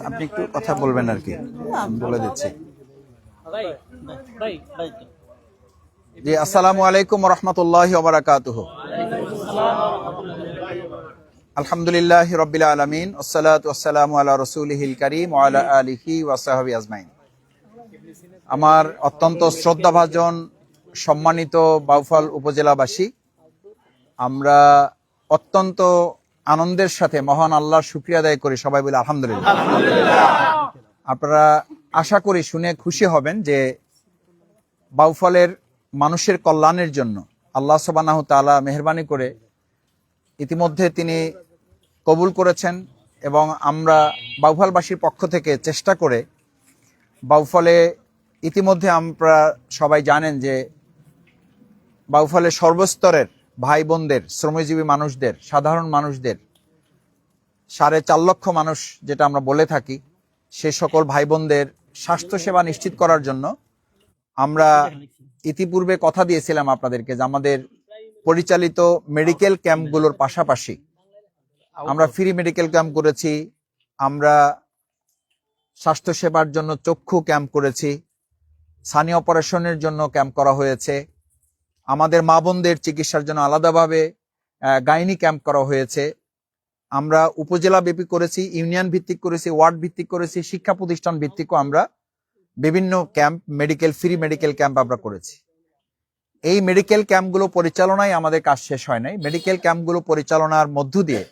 আপনি একটু কথা বলবেন আর কি, বলে দিচ্ছি। জি, আসসালামু আলাইকুম ওয়া রাহমাতুল্লাহি ওয়া বারাকাতুহু। আলহামদুলিল্লাহি রাব্বিল আলামিন, ওয়াসসালাতু ওয়াসসালামু আলা রাসূলিহিল কারীম ওয়া আলা আলিহি ওয়া সাহবিহি আজমাইন। আমার অত্যন্ত শ্রদ্ধাভাজন সম্মানিত বাউফল উপজেলাবাসী, আমরা অত্যন্ত আনন্দের সাথে মহান আল্লাহর শুকরিয়া আদায় করি, সবাই বলে আলহামদুলিল্লাহ। আপনারা আশা করি শুনে খুশি হবেন যে বাউফলের মানুষের কল্যাণের জন্য আল্লাহ সুবহানাহু তাআলা মেহেরবানি করে ইতিমধ্যে তিনি কবুল করেছেন, এবং আমরা বাউফলবাসীর পক্ষ থেকে চেষ্টা করে বাউফলে ইতিমধ্যে আমরা সবাই জানেন যে বাউফলের সর্বস্তরের ভাই বোনদের, শ্রমজীবী মানুষদের, সাধারণ মানুষদের 4.5 লক্ষ মানুষ যেটা আমরা বলে থাকি, সে সকল ভাই বোনদের স্বাস্থ্যসেবা নিশ্চিত করার জন্য আমরা ইতিপূর্বে কথা দিয়েছিলাম আপনাদেরকে যে আমাদের পরিচালিত মেডিকেল ক্যাম্পগুলোর পাশাপাশি আমরা ফ্রি মেডিকেল ক্যাম্প করেছি, আমরা স্বাস্থ্যসেবার জন্য চক্ষু ক্যাম্প করেছি, ছানি অপারেশনের জন্য ক্যাম্প করা হয়েছে, আমাদের মা বোনদের চিকিৎসার জন্য আলাদাভাবে গাইনি ক্যাম্প করা হয়েছে। আমরা উপজেলা ব্যাপী করেছি, ইউনিয়ন ভিত্তিক করেছি, ওয়ার্ড ভিত্তিক করেছি, শিক্ষা প্রতিষ্ঠান ভিত্তিকও আমরা বিভিন্ন ক্যাম্প, ফ্রি মেডিকেল ক্যাম্প আমরা করেছি। এই মেডিকেল ক্যাম্পগুলো পরিচালনায় আমাদের কাজ শেষ হয় নাই। মেডিকেল ক্যাম্পগুলো পরিচালনার মধ্য দিয়ে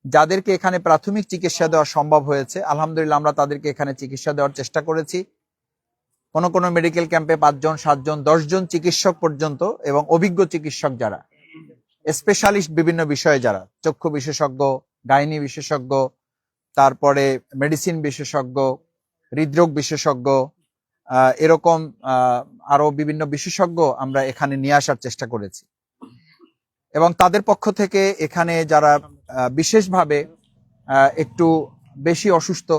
যাদেরকে এখানে প্রাথমিক চিকিৎসা দেওয়া সম্ভব হয়েছে, আলহামদুলিল্লাহ আমরা তাদেরকে এখানে চিকিৎসা দেওয়ার চেষ্টা করেছি। কোনো মেডিকেল ক্যাম্পে 5 জন, 7 জন, 10 জন চিকিৎসক পর্যন্ত, এবং অভিজ্ঞ চিকিৎসক যারা, স্পেশালিস্ট বিভিন্ন বিষয়ে যারা, চক্ষু বিশেষজ্ঞ, গাইনি বিশেষজ্ঞ, তারপরে মেডিসিন বিশেষজ্ঞ, হৃদরোগ বিশেষজ্ঞ, এরকম আরো বিভিন্ন বিশেষজ্ঞ আমরা এখানে নিয়ে আসার চেষ্টা করেছি। এবং তাদের পক্ষ থেকে এখানে যারা বিশেষভাবে একটু বেশি অসুস্থ,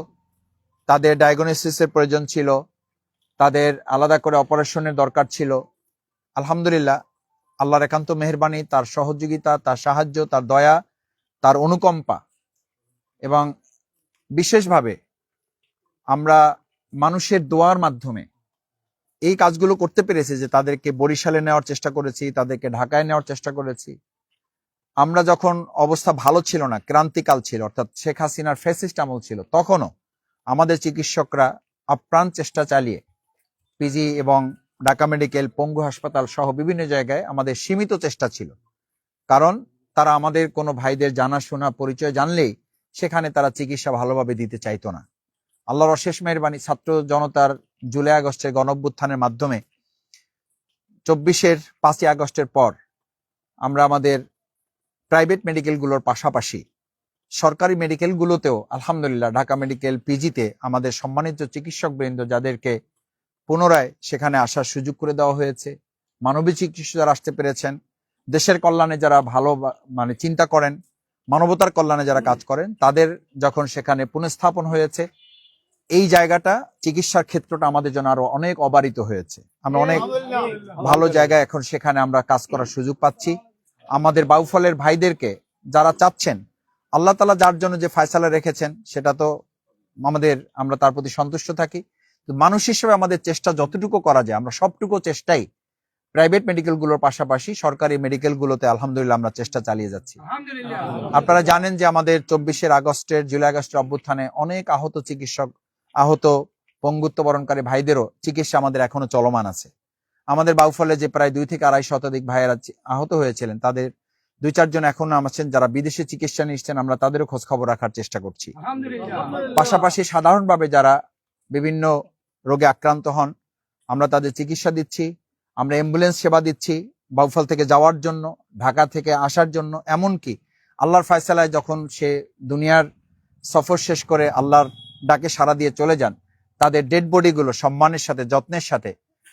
তাদের ডায়াগনোসিসের প্রয়োজন ছিল, তাদের আলাদা করে অপারেশনের দরকার ছিল, আলহামদুলিল্লাহ আল্লাহর একান্ত মেহেরবানি, তার সহযোগিতা, তার সাহায্য, তার দয়া, তার অনুকম্পা, এবং বিশেষভাবে আমরা মানুষের দোয়ার মাধ্যমে এই কাজগুলো করতে পেরেছি যে তাদেরকে বরিশালে নেওয়ার চেষ্টা করেছি, তাদেরকে ঢাকায় নেওয়ার চেষ্টা করেছি। আমরা যখন অবস্থা ভালো ছিল না, ক্রান্তিকাল ছিল, অর্থাৎ শেখ হাসিনার ফ্যাসিস্ট আমল ছিল, তখনও আমাদের চিকিৎসকরা আপ্রাণ চেষ্টা চালিয়ে পিজি এবং ঢাকা মেডিকেল, পঙ্গু হাসপাতাল সহ বিভিন্ন জায়গায় আমাদের সীমিত চেষ্টা ছিল, কারণ তারা আমাদের কোনো ভাইদের জানাশোনা পরিচয় জানলেই সেখানে তারা চিকিৎসা ভালোভাবে দিতে চাইতো না। আল্লাহর অশেষ মেহেরবানি, ছাত্র জনতার জুলাই আগস্টের গণঅভ্যুত্থানের মাধ্যমে 24-এর 5ই আগস্টের পর আমরা আমাদের প্রাইভেট মেডিকেলগুলোর পাশাপাশি সরকারি মেডিকেলগুলোতেও আলহামদুলিল্লাহ ঢাকা মেডিকেল, পিজিতে আমাদের সম্মানিত চিকিৎসকবৃন্দ যাদেরকে পুনরায় সেখানে আসার সুযোগ করে দেওয়া হয়েছে, মানবিক চিকিৎসা যারা আসতে পেরেছেন, দেশের কল্যাণে যারা ভালো চিন্তা করেন, মানবতার কল্যাণে যারা কাজ করেন, তাদের যখন সেখানে পুনঃস্থাপন হয়েছে, এই জায়গাটা, চিকিৎসার ক্ষেত্রটা আমাদের জন্য আরো অনেক অবারিত হয়েছে। আমরা অনেক ভালো জায়গায় এখন সেখানে আমরা কাজ করার সুযোগ পাচ্ছি। আমাদের বাউফলের ভাইদেরকে যারা চাচ্ছেন, আল্লাহ তাআলা যার জন্য যে ফয়সালা রেখেছেন সেটা তো আমরা তার প্রতি সন্তুষ্ট থাকি। মানুষ হিসেবে আমাদের চেষ্টা যতটুকু করা যায়, আমরা সবটুকু চেষ্টাই প্রাইভেট মেডিকেলগুলোর পাশাপাশি সরকারি মেডিকেলগুলোতে আলহামদুলিল্লাহ আমরা চেষ্টা চালিয়ে যাচ্ছি। আপনারা জানেন যে আমাদের 24-এর আগস্টের, জুলাই আগস্টের অভ্যুত্থানে অনেক আহত চিকিৎসক, আহত পঙ্গুত্ব বরণকারী ভাইদেরও চিকিৎসা আমাদের এখনো চলমান আছে। আমাদের বাউফলে যে প্রায় 2 থেকে 2.5 শতাধিক ভাইয়েরা আহত হয়েছিলেন, তাদের 2-4 জন এখনো আছেন যারা বিদেশে চিকিৎসা নিচ্ছেন, আমরা তাদেরও খোঁজ খবর রাখার চেষ্টা করছি। পাশাপাশি সাধারণভাবে যারা বিভিন্ন রোগে আক্রান্ত হন, আমরা তাদের চিকিৎসা দিচ্ছি, আমরা অ্যাম্বুলেন্স সেবা দিচ্ছি বাউফল থেকে যাওয়ার জন্য, ঢাকা থেকে আসার জন্য, এমনকি আল্লাহর ফয়সালায় যখন সে দুনিয়ার সফর শেষ করে আল্লাহর ডাকে সাড়া দিয়ে চলে যান, তাদের ডেড বডিগুলো সম্মানের সাথে, যত্নের সাথে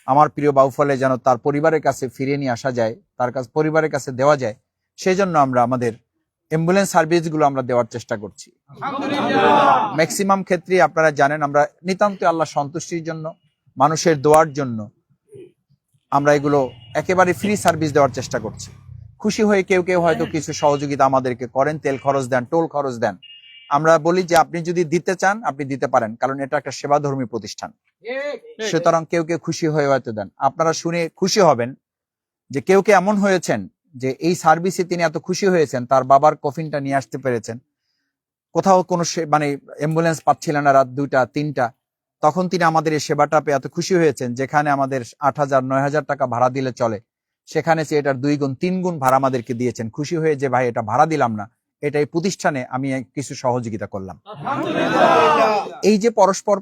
আমার প্রিয় বাউফলে যেন তার পরিবারের কাছে ফিরিয়ে নিয়ে আসা যায়, তার কাছে পরিবারের কাছে দেওয়া যায়, সেই জন্য আমরা আমাদের অ্যাম্বুলেন্স সার্ভিসগুলো আমরা দেওয়ার চেষ্টা করছি। ম্যাক্সিমাম ক্ষেত্রে আপনারা জানেন আমরা নিতান্ত আল্লাহ সন্তুষ্টির জন্য, মানুষের দোয়ার জন্য আমরা এগুলো একেবারে ফ্রি সার্ভিস দেওয়ার চেষ্টা করছি। খুশি হয়ে কেউ কেউ হয়তো কিছু সহযোগিতা আমাদেরকে করেন, তেল খরচ দেন, টোল খরচ দেন। আমরা বলি যে আপনি যদি দিতে চান আপনি দিতে পারেন, কারণ এটা একটা সেবাধর্মী প্রতিষ্ঠান। সুতরাং কেউ কেউ খুশি হয়ে হয়তো দেন। আপনারা শুনে খুশি হবেন যে কেউ কেউ এমন হয়েছেন যে এই সার্ভিসে তিনি এত খুশি হয়েছেন, তার বাবার কফিনটা নিয়ে আসতে পেরেছেন। কোথাও কোনো মানে অ্যাম্বুলেন্স পাচ্ছিলেন না রাত 2টা 3টা, তখন তিনি আমাদের এই সেবাটা পেয়ে এত খুশি হয়েছেন, যেখানে আমাদের 8,000 9,000 টাকা ভাড়া দিলে চলে, সেখানে সে এটার 2 গুণ 3 গুণ ভাড়া আমাদেরকে দিয়েছেন। খুশি হয়ে যে ভাই এটা ভাড়া দিলাম না, এটা এই প্রতিষ্ঠানে আমি কিছু সহযোগিতা করলাম। এই যে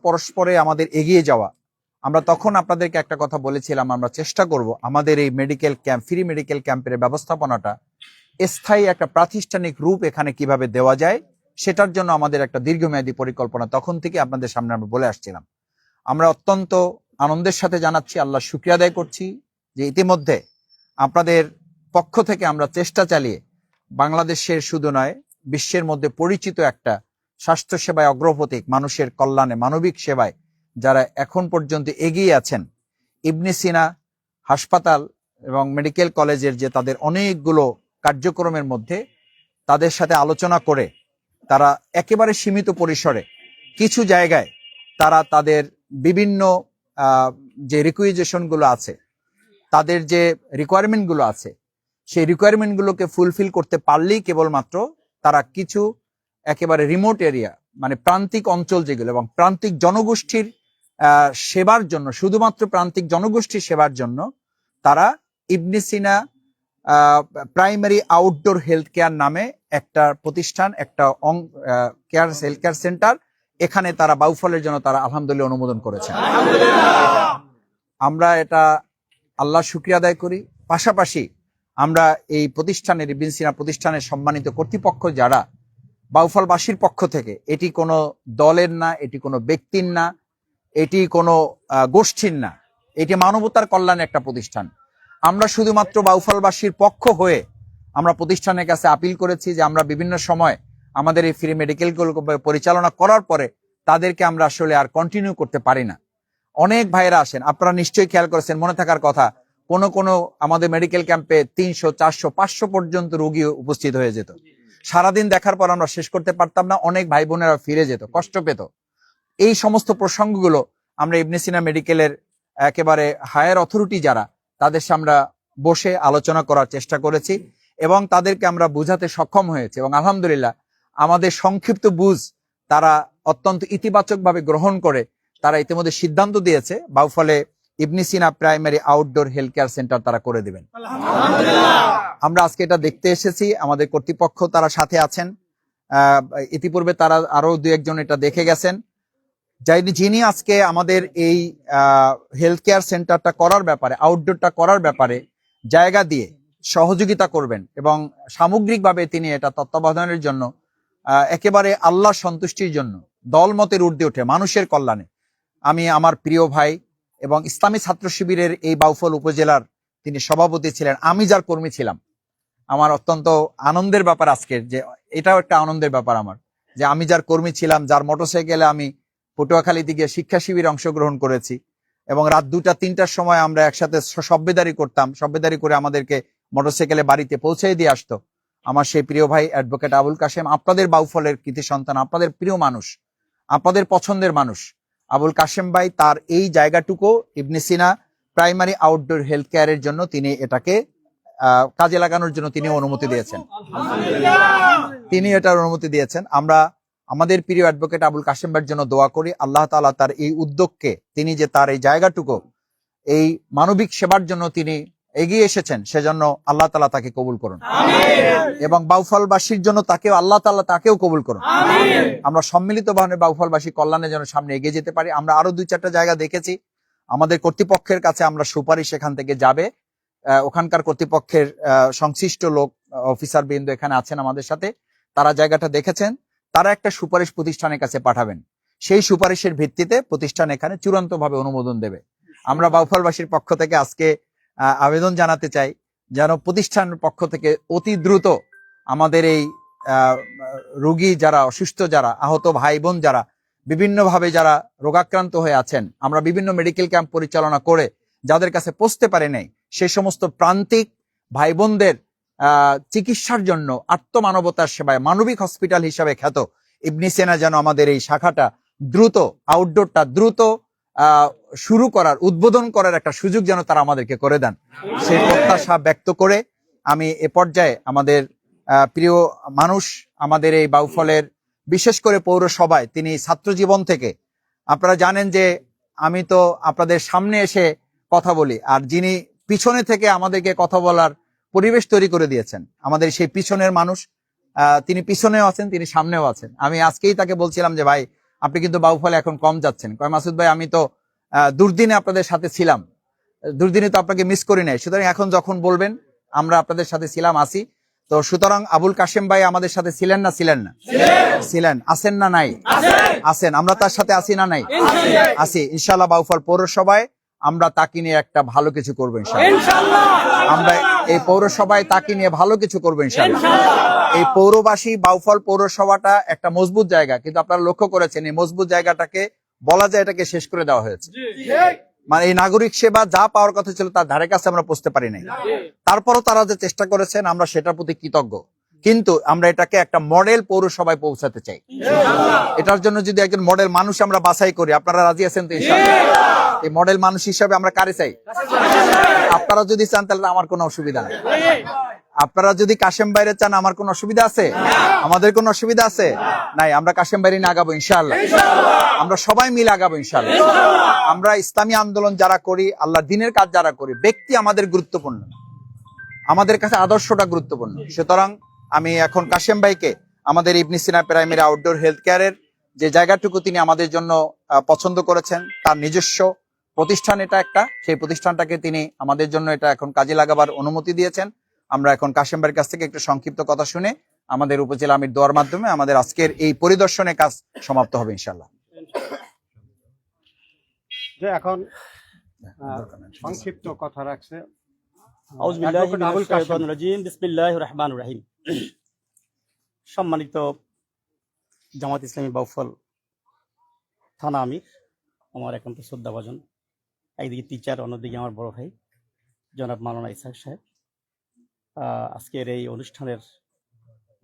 পরস্পরে আমাদের এগিয়ে যাওয়া, আমরা তখন আপনাদেরকে একটা কথা বলেছিলাম, আমরা চেষ্টা করব আমাদের এই মেডিকেল ক্যাম্প, ফ্রি মেডিকেল ক্যাম্পের ব্যবস্থাপনাটা স্থায়ী একটা প্রাতিষ্ঠানিক রূপ এখানে কিভাবে দেওয়া যায়, সেটার জন্য আমাদের একটা দীর্ঘমেয়াদী পরিকল্পনা তখন থেকে আপনাদের সামনে আমরা বলে আসছিলাম। আমরা অত্যন্ত আনন্দের সাথে জানাচ্ছি, আল্লাহ শুকরিয়া আদায় করছি যে ইতিমধ্যে আপনাদের পক্ষ থেকে আমরা চেষ্টা চালিয়ে বাংলাদেশের শুধু নয় বিশ্বের মধ্যে পরিচিত একটা স্বাস্থ্যসেবায় অগ্রপথিক, মানুষের কল্যাণে, মানবিক সেবায় যারা এখন পর্যন্ত এগিয়ে আছেন, ইবনে সিনা হাসপাতাল এবং মেডিকেল কলেজের যে তাদের অনেকগুলো কার্যক্রমের মধ্যে তাদের সাথে আলোচনা করে তারা একেবারে সীমিত পরিসরে কিছু জায়গায় তারা তাদের বিভিন্ন যে রিকুইজেশনগুলো আছে, তাদের যে রিকোয়ারমেন্টগুলো আছে, সেই রিকোয়ারমেন্টগুলোকে ফুলফিল করতে পারলেই কেবলমাত্র তারা কিছু একেবারে রিমোট এরিয়া, মানে প্রান্তিক অঞ্চল যেগুলো, এবং প্রান্তিক জনগোষ্ঠীর সেবার জন্য, শুধুমাত্র প্রান্তিক জনগোষ্ঠীর সেবার জন্য তারা ইবনে Sina primary outdoor health care নামে একটা প্রতিষ্ঠান, একটা হেলথ কেয়ার সেন্টার, এখানে তারা বাউফলের জন্য তারা আলহামদুলিল্লাহ অনুমোদন করেছেন। আমরা এটা আল্লাহ শুকরিয়া আদায় করি। পাশাপাশি আমরা এই প্রতিষ্ঠানের, ইবনে সিনা প্রতিষ্ঠানের সম্মানিত কর্তৃপক্ষ যারা, বাউফলবাসীর পক্ষ থেকে, এটি কোনো দলের না, এটি কোনো ব্যক্তির না, এটি কোনো গোষ্ঠীর না, এটি মানবতার কল্যাণে একটা প্রতিষ্ঠান। আমরা শুধুমাত্র বাউফলবাসীর পক্ষ হয়ে আমরা প্রতিষ্ঠানের কাছে আপিল করেছি যে আমরা বিভিন্ন সময় আমাদের এই ফ্রি মেডিকেলগুলো পরিচালনা করার পরে তাদেরকে আমরা আসলে আর কন্টিনিউ করতে পারি না। অনেক ভাইরা আসেন, আপনারা নিশ্চয়ই খেয়াল করেছেন, মনে থাকার কথা, কোনো আমাদের মেডিকেল ক্যাম্পে 300 400 500 পর্যন্ত রোগী উপস্থিত হয়ে যেত। সারাদিন দেখার পর আমরা শেষ করতে পারতাম না, অনেক ভাই বোনেরা ফিরে যেত, কষ্ট পেত। এই সমস্ত প্রসঙ্গগুলো আমরা ইবনে সিনা মেডিকেলের একেবারে হায়ার অথরিটি যারা, তাদের সামনে আমরা বসে আলোচনা করার চেষ্টা করেছি এবং তাদেরকে আমরা বুঝাতে সক্ষম হয়েছে, এবং আলহামদুলিল্লাহ আমাদের সংক্ষিপ্ত বুঝ তারা অত্যন্ত ইতিবাচকভাবে গ্রহণ করে তারা ইতিমধ্যে সিদ্ধান্ত দিয়েছে বাউফলে Ibn Sina primary outdoor health care centre তারা করে দিবেন। আমরা আজকে এটা দেখতে এসেছি, আমাদের কর্তৃপক্ষ তারা সাথে আছেন, ইতিপূর্বে তারা আরো 2-1 জন এটা দেখে গেছেন। যিনি আজকে আমাদের এই হেলথ কেয়ার সেন্টারটা করার ব্যাপারে, আউটডোরটা করার ব্যাপারে জায়গা দিয়ে সহযোগিতা করবেন এবং সামগ্রিকভাবে তিনি এটা তত্ত্বাবধানের জন্য একেবারে আল্লাহ সন্তুষ্টির জন্য দলমতের ঊর্ধ্বে উঠে মানুষের কল্যাণে, আমি আমার প্রিয় ভাই এবং ইসলামী ছাত্র শিবিরের এই বাউফল উপজেলার তিনি সভাপতি ছিলেন, আমি যার কর্মী ছিলাম, আমার অত্যন্ত আনন্দের ব্যাপার আজকের, যে এটাও একটা আনন্দের ব্যাপার আমার, যে আমি যার কর্মী ছিলাম, যার মোটরসাইকেলে আমি পটুয়াখালীতে গিয়ে শিক্ষা শিবিরে অংশগ্রহণ করেছি এবং রাত 2টা 3টার সময় আমরা একসাথে সব্বেদারি করতাম, সব্বেদারি করে আমাদেরকে মোটরসাইকেলে বাড়িতে পৌঁছে দিয়ে আসতো আমার সেই প্রিয় ভাই অ্যাডভোকেট আবুল কাশেম, আপনাদের বাউফলের কৃতি সন্তান, আপনাদের প্রিয় মানুষ, আপনাদের পছন্দের মানুষ আবুল কাশেম ভাই, তার এই জায়গাটুকু ইবনে সিনা প্রাইমারি আউটডোর হেলথ কেয়ারের জন্য তিনি এটাকে কাজে লাগানোর জন্য তিনি অনুমতি দিয়েছেন, তিনি এটার অনুমতি দিয়েছেন। আমরা আমাদের প্রিয় অ্যাডভোকেট আবুল কাশেম ভাইয়ের জন্য দোয়া করি, আল্লাহ তাআলা তার এই উদ্যোগকে, তিনি যে তার এই জায়গাটুকু এই মানবিক সেবার জন্য তিনি এগিয়ে এসেছেন, সেজন্য আল্লাহ তাআলা তাকে কবুল করুন এবং বাউফলবাসীর জন্য তাকেও আল্লাহ তাআলা তাকেও কবুল করুন। আমরা সম্মিলিতভাবে বাউফলবাসী কল্যাণের জন্য সামনে এগিয়ে যেতে পারি। আমরা আরো 2-4টা জায়গা দেখেছি, আমাদের কর্তৃপক্ষের কাছে আমরা সুপারিশ এখান থেকে যাবে, ওখানকার কর্তৃপক্ষের সংশ্লিষ্ট লোক, অফিসার বৃন্দ এখানে আছেন আমাদের সাথে, তারা জায়গাটা দেখেছেন, তারা একটা সুপারিশ প্রতিষ্ঠানের কাছে পাঠাবেন, সেই সুপারিশের ভিত্তিতে প্রতিষ্ঠান এখানে চূড়ান্তভাবে অনুমোদন দেবে। আমরা বাউফলবাসীর পক্ষ থেকে আজকে আবেদন জানাতে চাই যেন প্রতিষ্ঠানের পক্ষ থেকে অতি দ্রুত আমাদের এই রোগী যারা, অসুস্থ যারা, আহত ভাই বোন যারা, বিভিন্নভাবে যারা রোগাক্রান্ত হয়ে আছেন, আমরা বিভিন্ন মেডিকেল ক্যাম্প পরিচালনা করে যাদের কাছে পৌঁছতে পারে নাই, সেই সমস্ত প্রান্তিক ভাই বোনদের চিকিৎসার জন্য আত্মমানবতার সেবায় মানবিক হসপিটাল হিসাবে খ্যাত ইবনে সিনা যেন আমাদের এই শাখাটা দ্রুত, আউটডোরটা দ্রুত শুরু করার, উদ্বোধন করার একটা সুযোগ যেন তারা আমাদেরকে করে দেন, সেই প্রত্যাশা ব্যক্ত করে আমি এ পর্যায়ে আমাদের প্রিয় মানুষ, আমাদের এই বাউফলের বিশেষ করে পৌরসভায় তিনি ছাত্র জীবন থেকে, আপনারা জানেন যে আমি তো আপনাদের সামনে এসে কথা বলি, আর যিনি পিছনে থেকে আমাদেরকে কথা বলার পরিবেশ তৈরি করে দিয়েছেন আমাদের সেই পিছনের মানুষ, তিনি পিছনেও আছেন, তিনি সামনেও আছেন। আমি আজকেই তাকে বলছিলাম যে ভাই আপনি কিন্তু বাউফলে এখন কম যাচ্ছেন। কয় মাসুদ ভাই আমি তো দুর্দিনে আপনাদের সাথে ছিলাম, দুর্দিনে তো আপনাকে মিস করি নাই, সুতরাং এখন যখন বলবেন আমরা আপনাদের সাথে ছিলাম, আসি। তো সুতরাং আবুল কাশেম ভাই আমাদের সাথে ছিলেন না ছিলেন, আছেন না নাই? আছেন। আমরা তার সাথে আসি না নাই? আসি। ইনশাআল্লাহ বাউফল পৌরসভায় আমরা তাকে নিয়ে একটা ভালো কিছু করবো ইনশাআল্লাহ। আমরা এই পৌরসভায় তাকে নিয়ে ভালো কিছু করবো ইনশাআল্লাহ। এই পৌরবাসী, বাউফল পৌরসভাটা একটা মজবুত জায়গা, কিন্তু আপনারা লক্ষ্য করেছেন এই মজবুত জায়গাটাকে বলা যায় এটাকে শেষ করে দেওয়া হয়েছে। মানে এই নাগরিক সেবা যা পাওয়ার কথা ছিল তার ধারে কাছে আমরা পৌঁছতে পারি নাই। তারপরও তারা যে চেষ্টা করেছেন আমরা সেটার প্রতি কৃতজ্ঞ, কিন্তু আমরা এটাকে একটা মডেল পৌরসভায় পৌঁছাতে চাই। এটার জন্য যদি একজন মডেল মানুষ আমরা বাছাই করি, আপনারা রাজি আছেন তো? এই মডেল মানুষ হিসাবে আমরা কারে চাই? আপনারা যদি চান তাহলে আমার কোনো অসুবিধা নেই। আপনারা যদি কাশেম বাইরে চান আমার কোনো অসুবিধা আছে? আমাদের কোনো অসুবিধা আছে? নাই। আমরা কাশেম বাইরে নিয়ে আগাবো ইনশাআল্লাহ। আমরা সবাই মিলে আগাবো ইনশাআল্লাহ। আমরা ইসলামী আন্দোলন যারা করি, আল্লাহ দিনের কাজ যারা করি, ব্যক্তি আমাদের গুরুত্বপূর্ণ, আমাদের কাছে আদর্শটা গুরুত্বপূর্ণ। সুতরাং আমি এখন কাশেম ভাইকে আমাদের ইবনে সিনা প্রাইমারি আউটডোর হেলথ কেয়ারের যে জায়গাটুকু তিনি আমাদের জন্য পছন্দ করেছেন, তার নিজস্ব প্রতিষ্ঠান এটা একটা, সেই প্রতিষ্ঠানটাকে তিনি আমাদের জন্য এটা এখন কাজে লাগাবার অনুমতি দিয়েছেন। আমরা এখন কাশেম ভাইয়ের কাছ থেকে একটু সংক্ষিপ্ত কথা শুনে আমাদের উপজেলা আমির দোয়ার মাধ্যমে আমাদের আজকের এই পরিদর্শনের কাজ সমাপ্ত হবে ইনশাআল্লাহ। যে এখন সংক্ষিপ্ত কথা রাখছে বিসমিল্লাহির রহমানির রহিম। সম্মানিত জামাত ইসলামী বাউফল থানা আমির, আমার একান্ত শ্রদ্ধাভাজন, একদিকে টিচার, অন্যদিকে আমার বড় ভাই জনাব মাওলানা ইসহাক সাহেব, আজকের এই অনুষ্ঠানের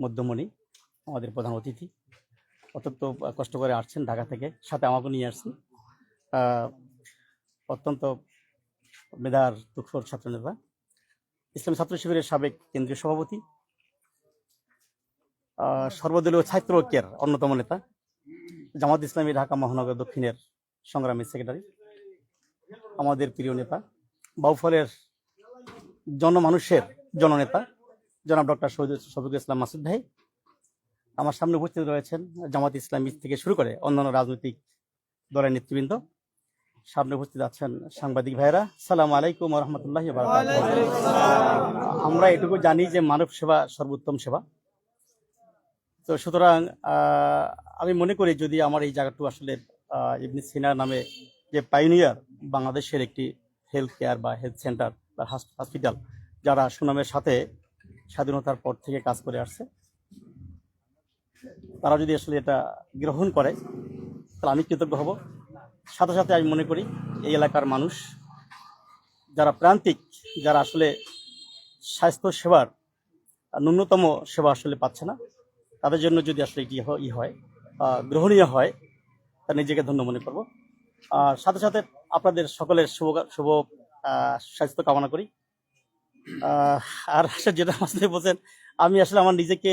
মধ্যমণি, আমাদের প্রধান অতিথি, অত্যন্ত কষ্ট করে আসছেন ঢাকা থেকে, সাথে আমাকে নিয়ে আসছেন, অত্যন্ত মেধার তুখর ছাত্রনেতা, ইসলামী ছাত্র শিবিরের সাবেক কেন্দ্রীয় সভাপতি, সর্বদলীয় ছাত্র ঐক্যের অন্যতম নেতা, জামাত ইসলামী ঢাকা মহানগর দক্ষিণের সংগ্রামী সেক্রেটারি, আমাদের প্রিয় নেতা, বাউফলের জনমানুষের জননেতা জনাব ডক্টর শফিকুল ইসলাম মাসুদ ভাই, আমার সামনে উপস্থিত রয়েছেন জামাত ইসলামী থেকে শুরু করে অন্যান্য রাজনৈতিক দলের নেতৃবৃন্দ, সামনে উপস্থিত আছেন সাংবাদিক ভাইরা। সালাম আলাইকুম ওয়া রাহমাতুল্লাহি ওয়া বারাকাতুহু। আমরা এটুকু জানি যে মানব সেবা সর্বোত্তম সেবা। তো সুতরাং আমি মনে করি যদি আমার এই জায়গাটু আসলে ইবনে সিনা নামে যে পাইনিয়ার বাংলাদেশের একটি হেলথ কেয়ার বা হেলথ সেন্টার বা হসপিটাল, যারা সুনামের সাথে স্বাধীনতার পর থেকে কাজ করে আসছে, তারা যদি আসলে এটা গ্রহণ করে তাহলে আমি কৃতজ্ঞ হব। সাথে সাথে আমি মনে করি এই এলাকার মানুষ যারা প্রান্তিক, যারা আসলে স্বাস্থ্য সেবার ন্যূনতম সেবা আসলে পাচ্ছে না, তাদের জন্য যদি আসলে এটি হয়, গ্রহণীয় হয়, তা নিজেকে ধন্য মনে করব। আর সাথে সাথে আপনাদের সকলের শুভ স্বাস্থ্য কামনা করি। আর আসলে যেটা আসলে বলছেন, আমি আসলে আমার নিজেকে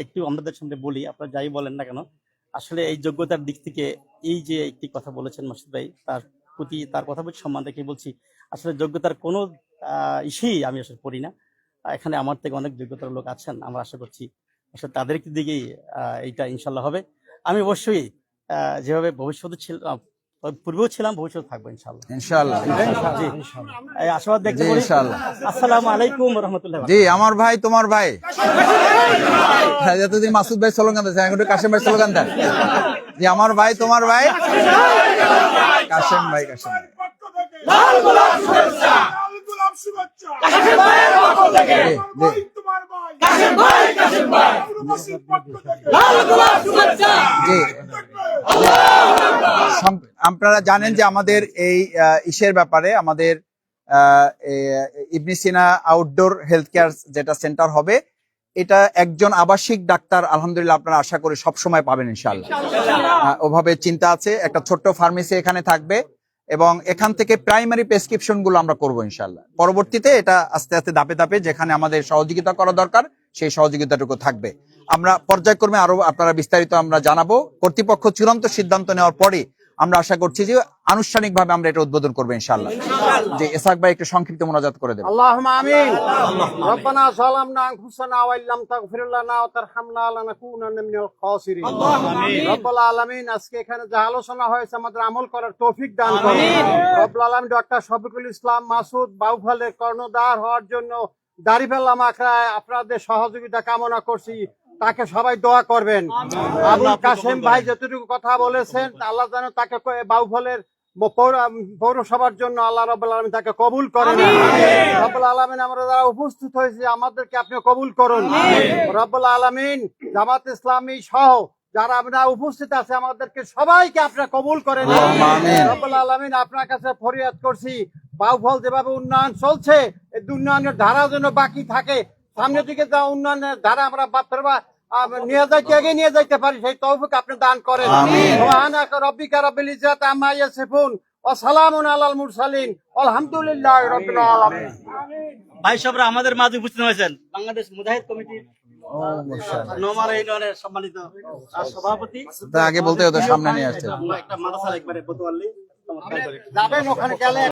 একটু আপনাদের সামনে বলি, আপনারা যাই বলেন না কেন, আসলে এই যোগ্যতার দিক থেকে এই যে একটি কথা বলেছেন মাসুদ ভাই, তার প্রতি, তার কথা বলছি সম্মান রেখে বলছি, আসলে যোগ্যতার কোনো ইস্যুই আমি আসলে করি না। এখানে আমার থেকে অনেক যোগ্যতার লোক আছেন, আমরা আশা করছি আসলে তাদের দিকেই এইটা ইনশাল্লাহ হবে। আমি অবশ্যই যেভাবে ভবিষ্যতে ছিলাম, পূর্বেও ছিলাম, ভবিষ্যতে থাকবো ইনশাল্লাহ। আশীর্বাদ দেখতে পারি। আসসালামু আলাইকুম ওয়া রাহমাতুল্লাহি। জি, আমার ভাই তোমার ভাই, যতদিন মাসুদ ভাই স্লোগান দিয়েছে, এখন কাশেম ভাই স্লোগান দেন। জি, আমার ভাই তোমার ভাই, কাশেম ভাই, কাশেম ভাই। লাল গোলাপ শুভেচ্ছা, লাল গোলাপ শুভেচ্ছা, কাশেম ভাইয়ের পক্ষ থেকে। জি, তোমার ভাই, কাশেম ভাই, কাশেম ভাই, পুরোবাসীর পক্ষ থেকে লাল গোলাপ শুভেচ্ছা। জি, আপনারা জানেন যে আমাদের এই ইসের ব্যাপারে, আমাদের ইবনে সিনা আউটডোর হেলথ কেয়ার যেটা সেন্টার হবে, এটা একজন আবাসিক ডাক্তার আলহামদুলিল্লাহ আপনারা আশা করি সবসময় পাবেন ইনশাআল্লাহ। ওভাবে চিন্তা আছে, একটা ছোট্ট ফার্মেসি এখানে থাকবে এবং এখান থেকে প্রাইমারি প্রেসক্রিপশন গুলো আমরা করবো ইনশাআল্লাহ। পরবর্তীতে এটা আস্তে আস্তে ধাপে ধাপে যেখানে আমাদের সহযোগিতা করা দরকার সেই সহযোগিতাটুকু থাকবে। আমরা পর্যায়ক্রমে আরো আপনারা বিস্তারিত আমরা জানাবো। কর্তৃপক্ষ চূড়ান্ত সিদ্ধান্ত নেওয়ার পরে আমরা আশা করছি যে আনুষ্ঠানিকভাবে আমরা এটা উদ্বোধন করবো ইনশাআল্লাহ। যে ইসহাক ভাই একটু সংক্ষিপ্ত মোনাজাত করে দেবেন। আল্লাহুম্মা আমিন। রব্বানা যালামনা আনফুসানা ওয়া ইল্লাম তাগফির লানা ওয়া তারহামনা লানাকুনান্না মিনাল খাসিরিন। রব্বুল আলামিন, আজকে এখানে যা আলোচনা হয়েছে আমাদের আমল করার তৌফিক দান করুন। রব্বুল আলামিন ডক্টর শফিকুল ইসলাম মাসুদ বাউফলের কর্ণধার হওয়ার জন্য দাড়িপাল্লা মাখরায় আপনাদের সহযোগিতা কামনা করছি, তাকে সবাই দোয়া করবেন। আবুল কাসেম ভাই যতটুকু কথা বলেছেন, আল্লাহ যেন তাকে বাউফলের পৌরসভার জন্য আল্লাহ রাব্বুল আলামিন তাকে কবুল করেন। রাব্বুল আলামিন, আমরা যারা উপস্থিত হয়েছি আমাদেরকে আপনি কবুল করুন। রাব্বুল আলামিন, জামাত ইসলামী সহ যারা আমরা উপস্থিত আছে আমাদেরকে সবাইকে আপনি কবুল করেন। রাব্বুল আলামিন, আপনার কাছে ফরিয়াদ করছি, বাউফল যেভাবে উন্নয়ন চলছে এই উন্নয়নের ধারা যেন বাকি থাকে, সামনের দিকে যা উন্নয়নের ধারা আমরা নিয়ে যাইতে এগিয়ে নিয়ে যাইতে পারি সেই তৌফিক আপনি দান করেন। সুবহানাকা রাব্বিকা রাব্বিল ইজ্জাতি আম্মা ইয়াসিফুন ওয়া সালামুন আলাল মুরসালিন আলহামদুলিল্লাহি রাব্বিল আলামিন। ভাই সাহেবরা আমাদের মাঝে উপস্থিত হয়েছেন বাংলাদেশ মুজাহিদ কমিটির নোমারা ইউনিয়নের সম্মানিত সভাপতি। আগে বলতে হতো, সামনে নিয়ে আসছে। একটা মাদ্রাসার একবারে বতোয়াল্লি যাবেন ওখানে গেলে